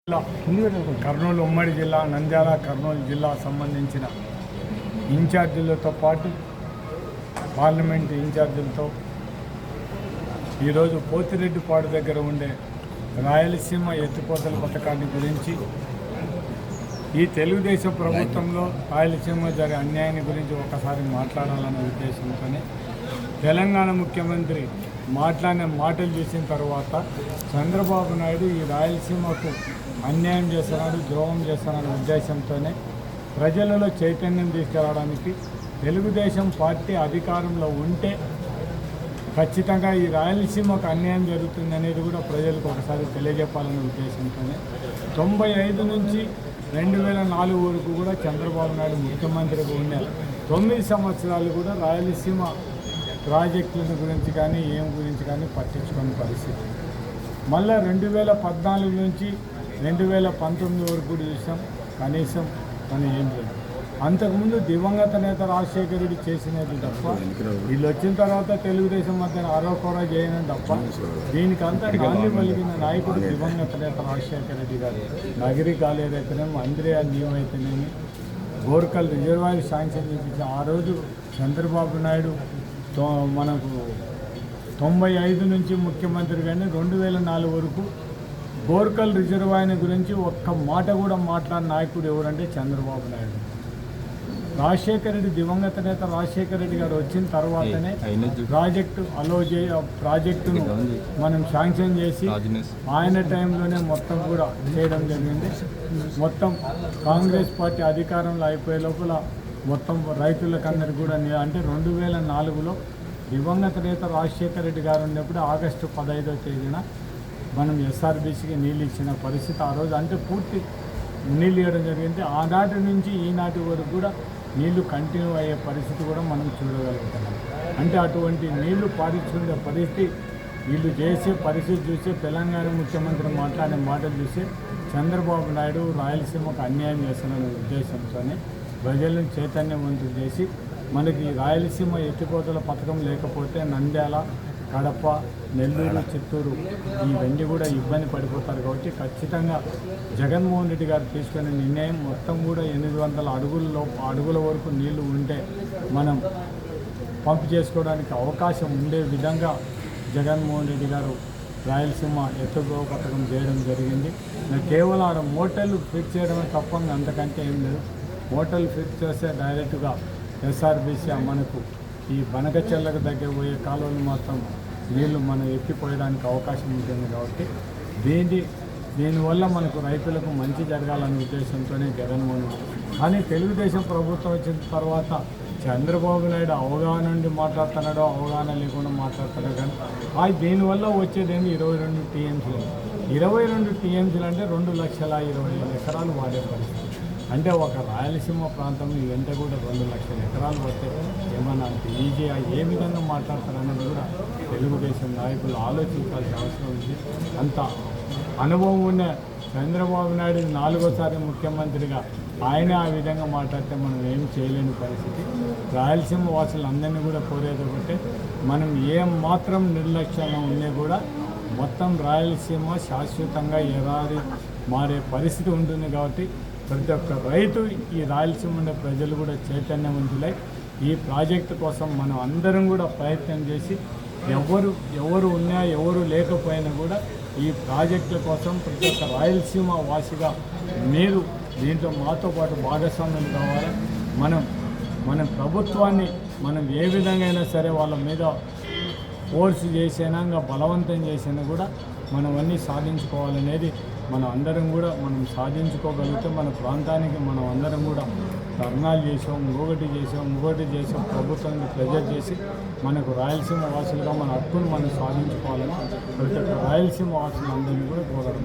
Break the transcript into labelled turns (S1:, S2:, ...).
S1: కర్నూలు ఉమ్మడి జిల్లా నంద్యాల కర్నూలు జిల్లా సంబంధించిన ఇన్ఛార్జీలతో పాటు పార్లమెంట్ ఇన్ఛార్జీలతో ఈరోజు పోతిరెడ్డిపాడు దగ్గర ఉండే రాయలసీమ ఎత్తిపోతల పథకాన్ని గురించి ఈ తెలుగుదేశం ప్రభుత్వంలో రాయలసీమ జరిగే అన్యాయాన్ని గురించి ఒకసారి మాట్లాడాలనే ఉద్దేశంతోనే తెలంగాణ ముఖ్యమంత్రి మాట్లాడిన మాటలు చూసిన తర్వాత చంద్రబాబు నాయుడు ఈ రాయలసీమకు అన్యాయం చేస్తున్నాడు, ద్రోహం చేస్తున్నాడు ఉద్దేశంతోనే ప్రజలలో చైతన్యం తీసుకురావడానికి తెలుగుదేశం పార్టీ అధికారంలో ఉంటే ఖచ్చితంగా ఈ రాయలసీమకు అన్యాయం జరుగుతుంది అనేది కూడా ప్రజలకు ఒకసారి తెలియజెప్పాలనే ఉద్దేశంతోనే 95 నుంచి 2004 వరకు కూడా చంద్రబాబు నాయుడు ముఖ్యమంత్రిగా ఉన్న 9 సంవత్సరాలు కూడా రాయలసీమ ప్రాజెక్టుల గురించి కానీ గురించి కానీ పట్టించుకునే పరిస్థితి. మళ్ళీ 2014 నుంచి 2019 వరకు కూడా చూసాం, కనీసం మనం ఏం లేదు. అంతకుముందు దివంగత నేత రాజశేఖర రెడ్డి చేసినది తప్ప వీళ్ళు వచ్చిన తర్వాత తెలుగుదేశం మధ్యన ఆరోపణ చేయడం తప్ప దీనికి అంతా గాలి పలిగిన నాయకుడు దివంగత నేత రాజశేఖర రెడ్డి గారు. నగరి కాలేజ్ అయితేనేమో అంద్రియా న్యూమ్ అయితేనేమి గోర్కల్ రిజర్వాయర్ శాంక్షన్ చేయించి ఆ రోజు చంద్రబాబు నాయుడు మనకు 95 నుంచి ముఖ్యమంత్రి కానీ 2004 వరకు గోర్కల్ రిజర్వాయర్ గురించి ఒక్క మాట కూడా మాట్లాడిన నాయకుడు ఎవరంటే చంద్రబాబు నాయుడు. రాజశేఖర రెడ్డి దివంగత నేత రాజశేఖర రెడ్డి గారు వచ్చిన తర్వాతనే ప్రాజెక్టును మనం శాంక్షన్ చేసి ఆయన టైంలోనే మొత్తం కూడా చేయడం జరిగింది. మొత్తం కాంగ్రెస్ పార్టీ అధికారంలో అయిపోయే లోపల మొత్తం రైతులకందరికీ కూడా అంటే 2004లో దివంగత నేత రాజశేఖర రెడ్డి గారు ఉన్నప్పుడు ఆగస్టు 15వ తేదీన మనం ఎస్ఆర్బీసీకి నీళ్ళు ఇచ్చిన పరిస్థితి ఆ రోజు అంటే పూర్తి నీళ్ళు ఇవ్వడం జరిగింది. ఆనాటి నుంచి ఈనాటి వరకు కూడా నీళ్లు కంటిన్యూ అయ్యే పరిస్థితి కూడా మనం చూడగలుగుతున్నాం. అంటే అటువంటి నీళ్లు పారించుకునే పరిస్థితి వీళ్ళు చేసే పరిస్థితి చూసి తెలంగాణ ముఖ్యమంత్రి మాట్లాడే మాటలు చూసి చంద్రబాబు నాయుడు రాయలసీమకు అన్యాయం చేస్తున్న ఉద్దేశంతోనే ప్రజలను చైతన్యవంతులు చేసి మనకి రాయలసీమ ఎత్తిపోతల పథకం లేకపోతే నంద్యాల, కడప, నెల్లూరు, చిత్తూరు ఇవన్నీ కూడా ఇబ్బంది పడిపోతారు. కాబట్టి ఖచ్చితంగా జగన్మోహన్ రెడ్డి గారు తీసుకునే నిర్ణయం మొత్తం కూడా 800 అడుగుల వరకు నీళ్లు ఉంటే మనం పంపు చేసుకోవడానికి అవకాశం ఉండే విధంగా జగన్మోహన్ రెడ్డి గారు రాయలసీమ ఎత్తిపోతల పథకం చేయడం జరిగింది. కేవలం ఆడ మోటార్లు ఫిక్స్ చేయడమే తప్ప అంతకంటే ఏం లేదు. మోటార్లు ఫిక్స్ చేస్తే డైరెక్ట్గా ఎస్ఆర్బీసీ మనకు ఈ బనకచెల్లకు దగ్గర పోయే కాలువలు మొత్తం నీళ్లు మనం ఎత్తిపోయడానికి అవకాశం ఉంటుంది. కాబట్టి దీనివల్ల మనకు రైతులకు మంచి జరగాలనే ఉద్దేశంతోనే జగన్మోహన్ రెడ్డి. కానీ తెలుగుదేశం ప్రభుత్వం వచ్చిన తర్వాత చంద్రబాబు నాయుడు అవగాహన నుండి మాట్లాడుతున్నాడో అవగాహన లేకుండా మాట్లాడుతున్నాడు. కానీ దీనివల్ల వచ్చేదేమి 22 టీఎంసీలు. 22 టీఎంసీలు అంటే 2,20,20 ఎకరాలు వాడే పరిస్థితి. అంటే ఒక రాయలసీమ ప్రాంతంలో ఇవంతా కూడా 2,00,000 ఎకరాలు పడితే ఏమన్నా అంత ఈజీగా ఏ విధంగా మాట్లాడతారనేది కూడా తెలుగుదేశం నాయకులు ఆలోచించాల్సిన అవసరం ఉంది. అంత అనుభవం ఉన్న చంద్రబాబు నాయుడు 4వసారి ముఖ్యమంత్రిగా ఆయన ఆ విధంగా మాట్లాడితే మనం ఏం చేయలేని పరిస్థితి. రాయలసీమ వాసులందరినీ కూడా కోరేది ఒకటే, మనం ఏం మాత్రం నిర్లక్ష్యంగా ఉన్నా కూడా మొత్తం రాయలసీమ శాశ్వతంగా ఎరారి మారే పరిస్థితి ఉంటుంది. కాబట్టి ప్రతి ఒక్క రైతు ఈ రాయలసీమ ఉండే ప్రజలు కూడా చైతన్యవంతులై ఈ ప్రాజెక్టు కోసం మనం అందరం కూడా ప్రయత్నం చేసి ఎవరు ఉన్నా ఎవరు లేకపోయినా కూడా ఈ ప్రాజెక్టుల కోసం ప్రతి ఒక్క రాయలసీమ వాసిగా మీరు దీంట్లో మాతో పాటు భాగస్వామ్యం కావాలి. మన ప్రభుత్వాన్ని మనం ఏ విధంగా అయినా సరే వాళ్ళ మీద ఫోర్స్ చేసినా బలవంతం చేసినా కూడా మనం అన్నీ సాధించుకోవాలనేది మనం అందరం కూడా మనం సాధించుకోగలిగితే మన ప్రాంతానికి మనం అందరం కూడా ధర్నాలు చేసాం, ఇంకొకటి చేసాం ప్రభుత్వాన్ని ప్రెజర్ చేసి మనకు రాయలసీమ వాసులుగా మన హక్కును మనం సాధించుకోవాలని ప్రతి ఒక్క రాయలసీమ వాసులందరినీ కూడా కోరడం.